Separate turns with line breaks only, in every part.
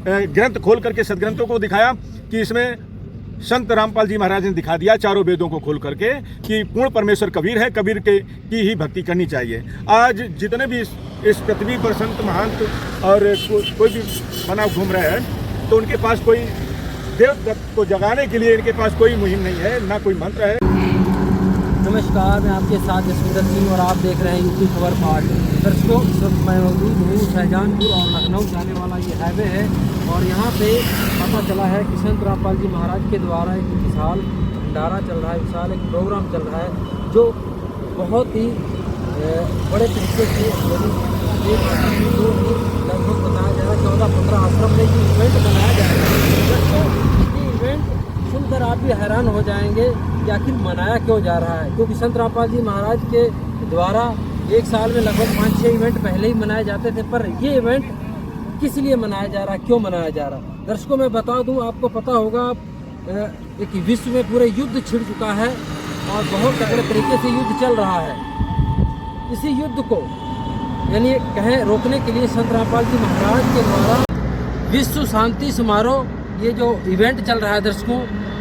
ग्रंथ खोल करके सदग्रंथों को दिखाया कि इसमें संत रामपाल जी महाराज ने दिखा दिया चारों वेदों को खोल करके कि पूर्ण परमेश्वर कबीर है, कबीर के की ही भक्ति करनी चाहिए। आज जितने भी इस पृथ्वी पर संत महंत और कोई भी बना घूम रहे हैं तो उनके पास कोई देव तत्व को जगाने के लिए इनके पास कोई मुहिम नहीं है, ना कोई मंत्र है।
नमस्कार, मैं आपके साथ जसविंदर सिंह और आप देख रहे हैं यूपी खबर पार्ट। दर्शकों, इस वक्त मैं मौजूद हूँ शाहजहानपुर और लखनऊ जाने वाला ये हाईवे है और यहाँ पे पता चला है कि संत रामपाल जी महाराज के द्वारा एक विशाल भंडारा चल रहा है, विशाल एक प्रोग्राम चल रहा है जो बहुत ही बड़े तरीके से लगभग बताया जा रहा है 14-15 आश्रम में ये इवेंट बनाया जा रहा है। ये इवेंट सुनकर आप भी हैरान हो जाएंगे कि आखिर मनाया क्यों जा रहा है, क्योंकि संत रामपाल जी महाराज के द्वारा एक साल में लगभग 5-6 इवेंट पहले ही मनाए जाते थे, पर ये इवेंट किस लिए मनाया जा रहा है, क्यों मनाया जा रहा है। दर्शकों, मैं बता दूं, आपको पता होगा एक विश्व में पूरे युद्ध छिड़ चुका है और बहुत तगड़े तरीके से युद्ध चल रहा है। इसी युद्ध को यानी कहें रोकने के लिए संत रामपाल जी महाराज के द्वारा विश्व शांति समारोह ये जो इवेंट चल रहा है दर्शकों,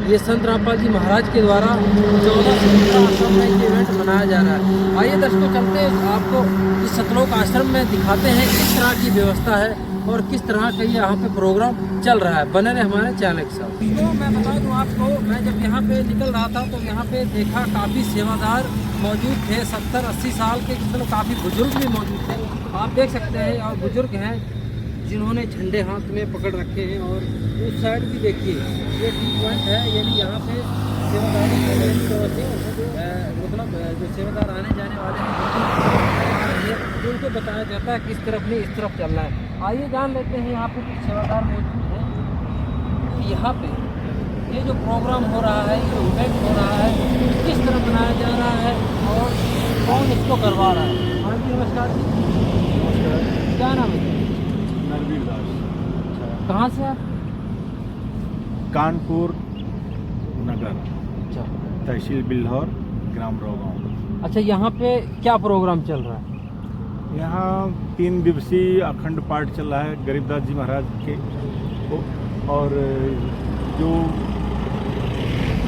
ये संत रामपाल जी महाराज के द्वारा 14 से 15 आश्रम में ये इवेंट मनाया जा रहा है। आइए दर्शकों, चलते हैं आपको इस सतलोक आश्रम में दिखाते हैं किस तरह की व्यवस्था है और किस तरह का ये यहाँ पे प्रोग्राम चल रहा है। बने रहे हमारे चैनल के साथ। तो मैं बता दूँ आपको, मैं जब यहाँ पे निकल रहा था तो यहाँ पे देखा काफ़ी सेवादार मौजूद थे, 70-80 साल के, मतलब काफ़ी बुजुर्ग भी मौजूद थे, आप देख सकते हैं। और बुजुर्ग हैं जिन्होंने झंडे हाथ में पकड़ रखे हैं और उस साइड भी देखिए ये टी पॉइंट है, यानी यहाँ पे सेवादारी मतलब जो सेवादार आने जाने वाले हैं उनको बताया जाता है किस तरफ नहीं इस तरफ चलना है। आइए जान लेते हैं यहाँ पे कुछ सेवादार मौजूद हैं कि यहाँ पे ये जो प्रोग्राम हो रहा है, ये इवेंट हो रहा है, किस तरह बनाया जा रहा है और कौन इसको करवा रहा है। हाँ जी, नमस्कार जी। नमस्कार। क्या नाम है? कहाँ से आप?
कानपुर नगर,
अच्छा,
तहसील बिल्हौर, ग्राम रोगांव।
अच्छा, यहाँ पे क्या प्रोग्राम चल रहा है?
यहाँ 3 दिवसीय अखंड पाठ चल रहा है गरीबदास जी महाराज के, और जो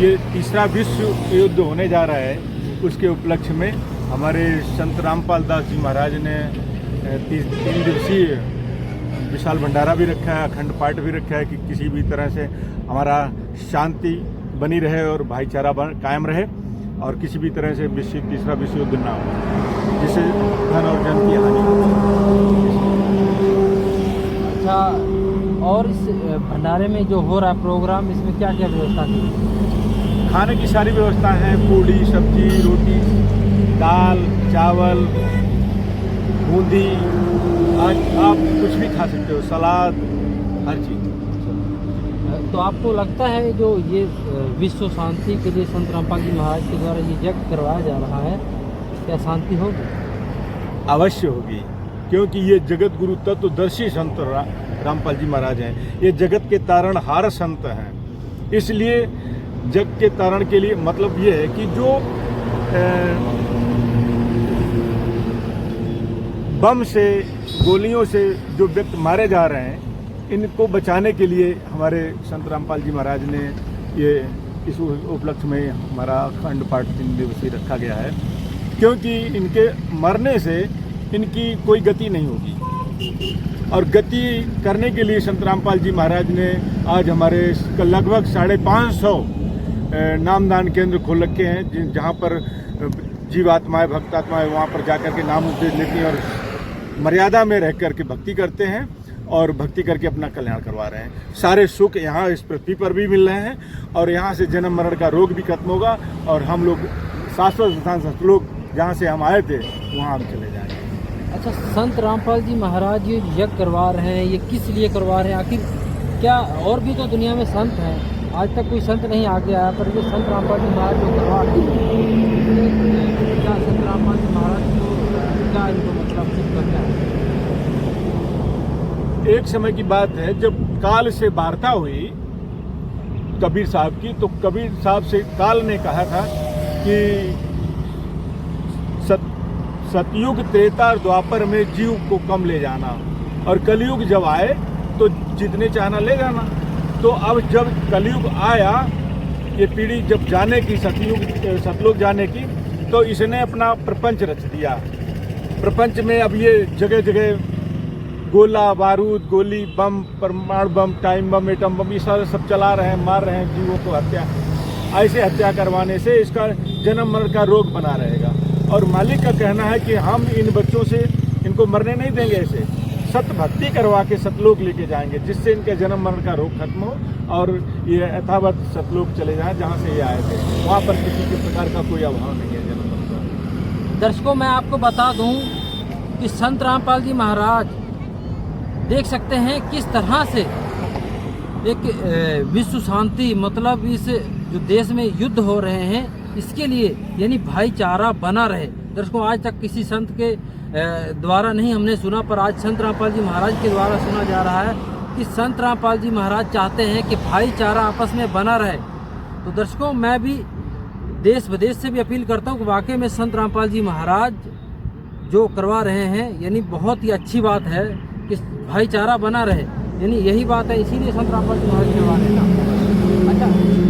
ये तीसरा विश्व युद्ध होने जा रहा है उसके उपलक्ष्य में हमारे संत रामपाल दास जी महाराज ने 3 दिवसीय विशाल भंडारा भी रखा है, अखंड पाठ भी रखा है कि किसी भी तरह से हमारा शांति बनी रहे और भाईचारा कायम रहे और किसी भी तरह से तीसरा विश्व युद्ध ना हो जिससे धन और जन की हानि हो।
अच्छा, और इस भंडारे में जो हो रहा है प्रोग्राम, इसमें क्या क्या व्यवस्था की?
खाने की सारी व्यवस्था है, पूड़ी, सब्जी, रोटी, दाल, चावल, बूंदी, आज आप कुछ भी खा सकते हो, सलाद, हर चीज़।
तो आपको लगता है जो ये विश्व शांति के लिए संत रामपाल जी महाराज के द्वारा ये यज्ञ करवाया जा रहा है, क्या शांति होगी?
अवश्य होगी, क्योंकि ये जगत गुरु तत्वदर्शी संत रामपाल जी महाराज हैं। ये जगत के तारणहार संत हैं। इसलिए जग के तारण के लिए मतलब ये है कि जो बम से, गोलियों से जो व्यक्ति मारे जा रहे हैं, इनको बचाने के लिए हमारे संत रामपाल जी महाराज ने ये इस उपलक्ष्य में हमारा अखंड पाठ 3 दिवसीय रखा गया है, क्योंकि इनके मरने से इनकी कोई गति नहीं होगी और गति करने के लिए संत रामपाल जी महाराज ने आज हमारे लगभग 550 नामदान केंद्र खोल रखे हैं, जहाँ पर जीवात्माएं, भक्तात्माएं वहाँ पर जाकर के नाम उपदेश लेती हैं और मर्यादा में रह कर के भक्ति करते हैं और भक्ति करके अपना कल्याण करवा रहे हैं। सारे सुख यहाँ इस पृथ्वी पर भी मिल रहे हैं और यहाँ से जन्म मरण का रोग भी खत्म होगा और हम लोग शाश्वत स्थान सतलोक जहाँ से हम आए थे वहाँ हम चले जाएंगे।
अच्छा, संत रामपाल जी महाराज ये यज्ञ करवा रहे हैं, ये किस लिए करवा रहे हैं? आखिर क्या और भी तो दुनिया में संत हैं, आज तक कोई संत नहीं आगे आया, पर ये संत रामपाल जी महाराज जो करवा रहे हैं, क्या संत रामपाल जी महाराज को क्या इनको मतलब सिद्ध करना है?
एक समय की बात है जब काल से वार्ता हुई कबीर साहब की, तो कबीर साहब से काल ने कहा था कि सतयुग त्रेता और द्वापर में जीव को कम ले जाना और कलयुग जब आए तो जितने चाहना ले जाना। तो अब जब कलयुग आया, ये पीढ़ी जब जाने की सतलोक जाने की, तो इसने अपना प्रपंच रच दिया। प्रपंच में अब ये जगह जगह गोला बारूद, गोली बम, परमाणु बम, टाइम बम, एटम बम, ये सारे सब चला रहे हैं, मार रहे हैं जीवों को। ऐसे हत्या करवाने से इसका जन्म मरण का रोग बना रहेगा। और मालिक का कहना है कि हम इन बच्चों से इनको मरने नहीं देंगे, ऐसे सत भक्ति करवा के सतलोक लेके जाएंगे, जिससे इनके जन्म मरण का रोग खत्म हो और ये यथावत सतलोक चले जाएं जहाँ से ये आए थे। वहाँ पर किसी के प्रकार का कोई अभाव नहीं है जन्म मरण का।
दर्शकों, मैं आपको बता दूं कि संत रामपाल जी महाराज देख सकते हैं किस तरह से एक विश्व शांति, मतलब इस जो देश में युद्ध हो रहे हैं इसके लिए यानी भाईचारा बना रहे। दर्शकों, आज तक किसी संत के द्वारा नहीं हमने सुना, पर आज संत रामपाल जी महाराज के द्वारा सुना जा रहा है कि संत रामपाल जी महाराज चाहते हैं कि भाईचारा आपस में बना रहे। तो दर्शकों, मैं भी देश विदेश से भी अपील करता हूँ कि वाकई में संत रामपाल जी महाराज जो करवा रहे हैं यानी बहुत ही अच्छी बात है कि भाईचारा बना रहे, यानी यही बात है, इसीलिए संत रामपाल जी महाराज करवाने का। अच्छा,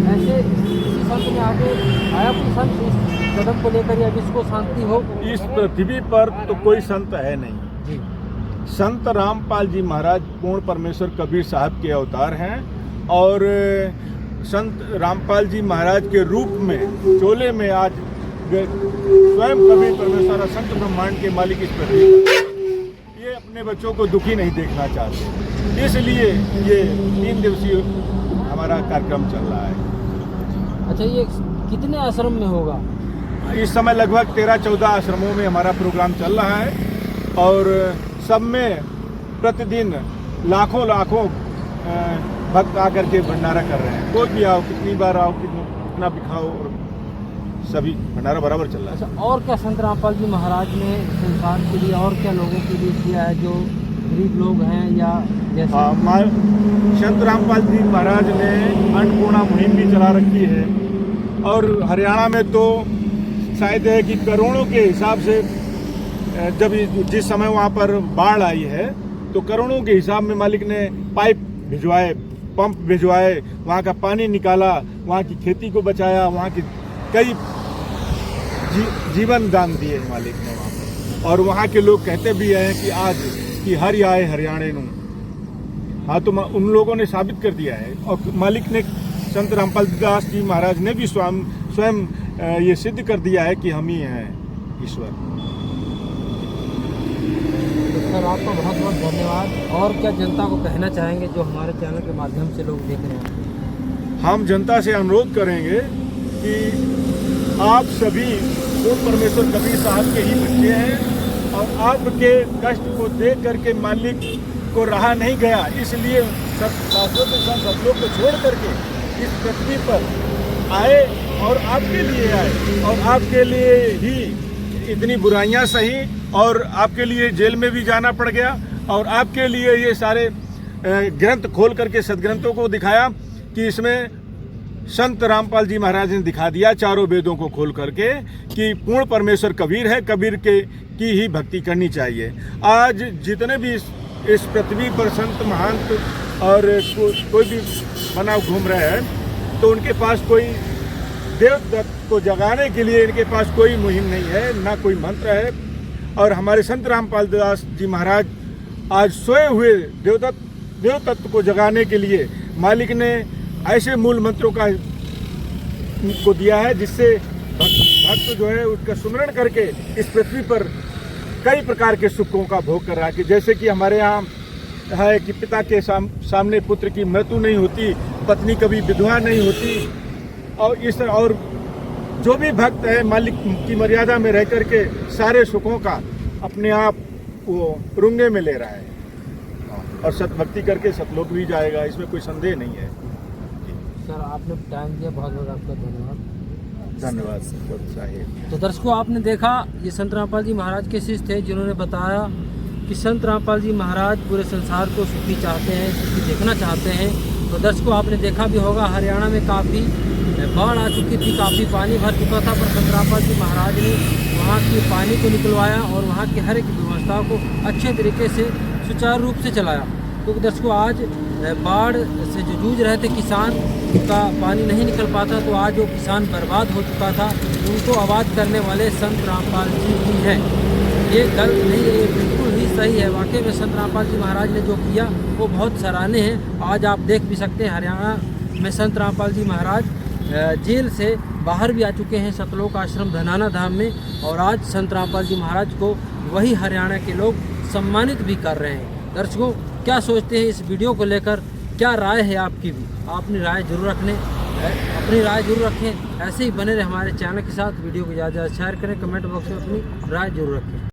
ऐसे किसी संत ने आगे आया, कोई संत इस कदम को लेकर या विश्व को शांति हो?
इस पृथ्वी पर तो कोई संत है नहीं
जी।
संत रामपाल जी महाराज पूर्ण परमेश्वर कबीर साहब के अवतार हैं और संत रामपाल जी महाराज के रूप में चोले में आज स्वयं कबीर परमेश्वर संत ब्रह्मांड के मालिक इस पृथ्वी पर ये अपने बच्चों को दुखी नहीं देखना चाहते, इसलिए ये 3 दिवसीय हमारा कार्यक्रम चल रहा है।
अच्छा, ये कितने आश्रम में होगा?
इस समय लगभग 13-14 आश्रमों में हमारा प्रोग्राम चल रहा है और सब में प्रतिदिन लाखों भक्त आकर के भंडारा कर रहे हैं। कोई भी आओ, कितनी बार आओ, कितना भी खाओ, सभी भंडारा बराबर चल रहा है।
अच्छा, और क्या संत रामपाल जी महाराज ने संसार के लिए और क्या लोगों के लिए किया है जो गरीब लोग हैं या जैसे?
संत रामपाल जी महाराज ने अन्नपूर्णा मुहिम भी चला रखी है और हरियाणा में तो शायद है कि करोड़ों के हिसाब से जब जिस समय वहाँ पर बाढ़ आई है तो करोड़ों के हिसाब में मालिक ने पाइप भिजवाए, पंप भिजवाए, वहाँ का पानी निकाला, वहाँ की खेती को बचाया, वहाँ की कई जीवन दान दिए मालिक ने वहाँ पर। और वहाँ के लोग कहते भी हैं कि आज कि हरि आए हरियाणे नू। हाँ, तो उन लोगों ने साबित कर दिया है और मालिक ने संत रामपाल दास जी महाराज ने भी स्वयं ये सिद्ध कर दिया है कि हम ही हैं ईश्वर।
तो सर, आपका बहुत बहुत धन्यवाद। और क्या जनता को कहना चाहेंगे जो हमारे चैनल के माध्यम से लोग देख रहे हैं?
हम जनता से अनुरोध करेंगे कि आप सभी पूर्ण परमेश्वर कबीर साहब के ही बच्चे हैं और आपके कष्ट को देख करके मालिक को रहा नहीं गया, इसलिए शाश्वत सतलोक को छोड़ करके इस पृथ्वी पर आए और आपके लिए आए और आपके लिए ही इतनी बुराइयां सही और आपके लिए जेल में भी जाना पड़ गया और आपके लिए ये सारे ग्रंथ खोल करके सदग्रंथों को दिखाया कि इसमें संत रामपाल जी महाराज ने दिखा दिया चारों वेदों को खोल करके कि पूर्ण परमेश्वर कबीर है, कबीर की ही भक्ति करनी चाहिए। आज जितने भी इस पृथ्वी पर संत महंत और कोई भी मानव घूम रहे हैं तो उनके पास कोई देवदत्त को जगाने के लिए इनके पास कोई मुहिम नहीं है, ना कोई मंत्र है। और हमारे संत रामपाल दास जी महाराज आज सोए हुए देवतत्व को जगाने के लिए मालिक ने ऐसे मूल मंत्रों को दिया है जिससे भक्त जो है उसका सुमरण करके इस पृथ्वी पर कई प्रकार के सुखों का भोग कर रहा है। जैसे कि हमारे यहाँ है कि पिता के सामने पुत्र की मृत्यु नहीं होती, पत्नी कभी विधवा नहीं होती और जो भी भक्त है मालिक की मर्यादा में रह करके सारे सुखों का अपने आप वो रुंगे में ले रहा है और सतभक्ति करके सतलोक भी जाएगा, इसमें कोई संदेह नहीं है।
सर, आपने टाइम दिया, बहुत बहुत आपका धन्यवाद।
धन्यवाद साहिब।
तो दर्शकों, आपने देखा ये संत रामपाल जी महाराज के शिष्य थे जिन्होंने बताया कि संत रामपाल जी महाराज पूरे संसार को सुखी चाहते हैं, सुखी देखना चाहते हैं। तो दर्शकों, आपने देखा भी होगा हरियाणा में काफ़ी बाढ़ आ चुकी थी, काफ़ी पानी भर चुका था, पर संत रामपाल जी महाराज ने वहाँ के पानी को निकलवाया और वहाँ की हर एक व्यवस्था को अच्छे तरीके से सुचारू रूप से चलाया। क्योंकि दर्शकों आज बाढ़ से जो जूझ रहे थे किसान का पानी नहीं निकल पाता, तो आज वो किसान बर्बाद हो चुका था, उनको आबाद करने वाले संत रामपाल जी ही हैं। ये गलत नहीं है, ये बिल्कुल ही सही है। वाकई में संत रामपाल जी महाराज ने जो किया वो बहुत सराहनीय है। आज आप देख भी सकते हैं हरियाणा में संत रामपाल जी महाराज जेल से बाहर भी आ चुके हैं सतलोक आश्रम धनाना धाम में, और आज संत रामपाल जी महाराज को वही हरियाणा के लोग सम्मानित भी कर रहे हैं। दर्शकों, क्या सोचते हैं इस वीडियो को लेकर, क्या राय है आपकी भी? आप अपनी राय जरूर रखें। ऐसे ही बने रहे हमारे चैनल के साथ। वीडियो को ज़्यादा शेयर करें, कमेंट बॉक्स में अपनी राय जरूर रखें।